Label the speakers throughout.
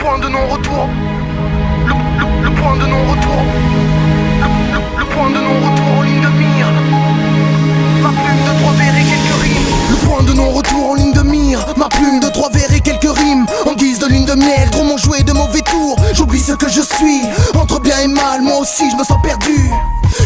Speaker 1: point de non-retour. Le point de non-retour. Le point de non-retour en ligne de mire. Ma plume de 3 vers et quelques rimes. Le point de non-retour en ligne de mire. Ma plume de 3 vers et quelques rimes. En guise de lune de miel, trop m'ont joué de mauvais tours. J'oublie ce que je suis, entre bien et mal, moi aussi je me sens perdu.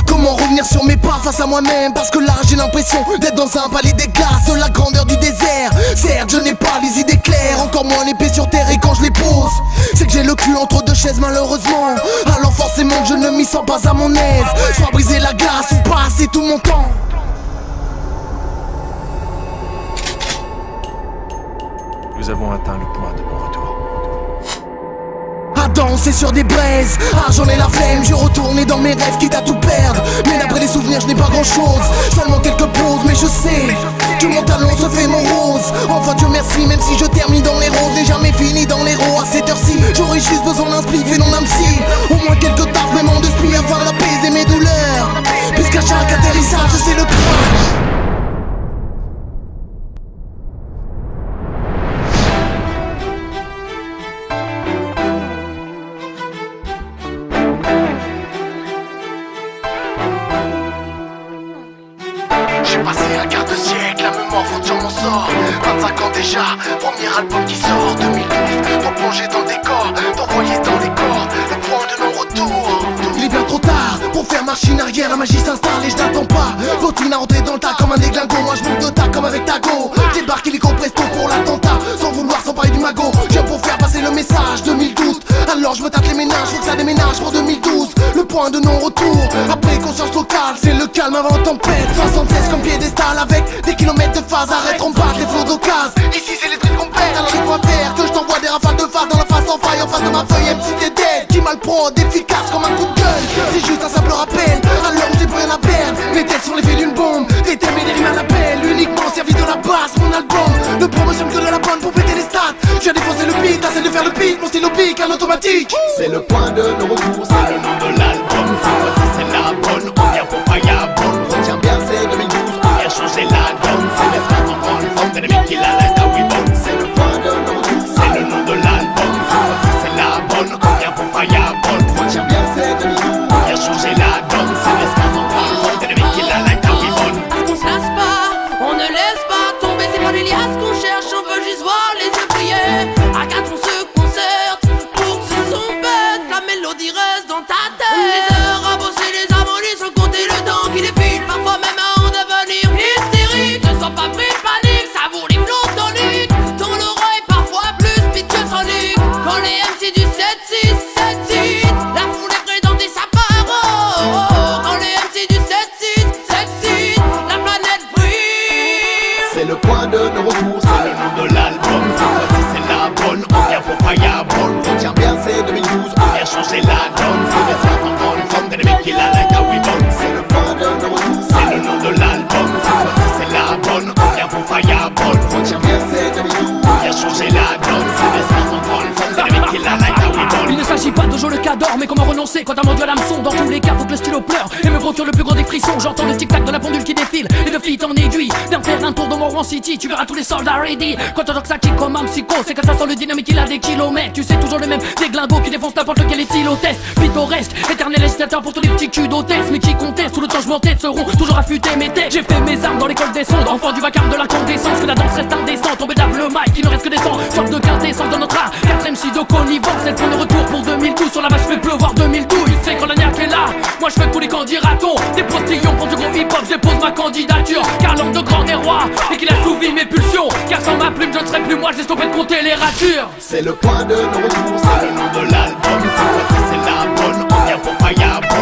Speaker 1: Comment revenir sur mes pas face à moi-même? Parce que là j'ai l'impression d'être dans un palais des glaces, de la grandeur du désert. Certes je n'ai pas les idées claires, encore moins les pieds sur terre, et quand je les pose c'est que j'ai le cul entre deux chaises malheureusement. Alors forcément que je ne m'y sens pas à mon aise. Soit briser la glace ou passer tout mon temps.
Speaker 2: Nous avons atteint le point de non-retour.
Speaker 1: À danser sur des braises, j'en ai la flemme, je retourne dans mes rêves quitte à tout perdre. Mais d'après les souvenirs je n'ai pas grand chose, seulement quelques pauses, mais je sais que mon talon se fait mon rose. Enfin Dieu merci, même si je termine dans les roses, j'ai jamais fini dans l'héros à cette heure-ci. J'aurais juste besoin d'un spliff et non d'un psy. Au moins quelques taffes, même en deux spi afin d'apaiser mes douleurs. Puisqu'à chaque atterrissage c'est le crash. J'ai passé un quart de siècle à me mordre sur mon sort. 25 ans déjà, premier album qui sort 2012, replongé dans le décor, t'envoyer dans les cordes, le point de non-retour. Il est bien trop tard pour faire machine arrière, la magie s'installe et je n'attends pas. Vautine à rentrer dans le tas comme un déglingo, moi je manque de tas comme avec Tago. Débarque illico presto pour l'attentat, sans vouloir s'emparer du magot. Je viens pour faire passer le message 2012. Alors je me tâte les ménages, faut que ça déménage pour 2012. Le point de non-retour, après conscience locale, c'est le calme avant tempête. 76 comme piédestal avec des kilomètres de phase. Arrête, on bat les flots d'occasion. Ici c'est les trucs complètes, alors je dois faire que je t'envoie des rafales de phare dans la face en faille. En face de ma feuille, MC t'es dead, qui mal prend, efficace comme un coup de gueule. C'est juste un simple rappel, alors j'ai plus rien à perdre. Mes têtes sont l'effet d'une bombe, des thèmes et des rimes à l'appel. Uniquement servi de la basse, mon album ne promotionne que de la bonne pour péter les stats. Je viens défoncer le beat, t'essaies de faire le beat, mon stylo pique, un automatique.
Speaker 3: C'est le point de non-retour, c'est le nom de l'album. Cette fois-ci c'est la bonne, on vient pour Fireball. Retiens bien c'est 2012, on vient changer la donne. C'est l'espace en grande forme, t'es le mec qui l'a la Tawibon. C'est le point de non-retour, c'est le nom de l'album. Cette fois-ci c'est la bonne, on vient pour Fireball. Retiens bien c'est 2012, on vient changer la donne. C'est l'espace en grande forme, t'es le mec qui l'a la Tawibon.
Speaker 4: Parce qu'on se lasse pas, on ne laisse pas tomber. C'est pas les liasses qu'on cherche, on veut juste voir les yeux briller. À 4 on se concerte pour que ce son bête, la mélodie reste dans ta tête. Les heures à bosser, les harmonies sans compter le temps qui défile, parfois même à en devenir hystérique. Ne sois pas pris de panique, ça vaut les flots toniques. Ton aura est parfois plus speed que sonique. Quand les MC du 7-6, 7-6, la foule est présente et ça part. Quand les MC du 7-6, 7-6, la planète brille.
Speaker 3: C'est le point de non-retour, c'est le nom de l'album. Cette fois-ci c'est la bonne, on vient pour Fireball. Retiens bien c'est 2012, on vient changer la donne. C'est l'espace en grande forme, t'es le mec qui l'a la Tawibon. C'est le point de non-retour, c'est le nom de l'album. Cette fois-ci c'est la bonne, on vient pour Fireball. Retiens bien c'est 2012, on vient changer la donne. C'est l'espace en grande forme, t'es le mec qui l'a la Tawibon.
Speaker 5: Il ne s'agit pas de jouer le cador, mais comment renoncer quand un mordu à l'hameçon. Dans tous les cas, faut que le stylo pleure et me procure le plus gros des frissons. J'entends le tic-tac de la pendule qui défile et de fil en aiguille. Viens faire un tour dans mon Rouen City, tu verras tous les soldats ready. Quand t'entends que ça kick comme un psycho, c'est que ça sent le dynamique, il a des kilomètres. Tu sais toujours le même, des glingos qui défoncent n'importe quel éthylotest. Pittoresque, éternel agitateur pour tous les petits culs d'hôtesse. Mais qui contestent, tout le temps je m'entête, seront toujours affûtés mes têtes. J'ai fait mes armes dans l'école des sondes, enfant du vacarme de la condescence. Que la danse reste indécente, tombé d'able le mic, il ne reste que des sons. Sorte de quintessence dans notre art, 4 MC de connivence. C'est le point de retour pour 2012, sur la vache fait pleuvoir 2012. Tu sais quand la niaque est là, moi je fais tous les candidatons. Des postillons pour du gros hip-hop, je dépose ma candidature. Car l'homme de grand est roi, et qu'il assouvit mes pulsions. Car sans ma plume je ne serai plus moi, j'ai stoppé de compter les ratures.
Speaker 3: C'est le point de non-retour, c'est le nom de l'album. Cette fois-ci c'est la bonne, on vient pour Fireball.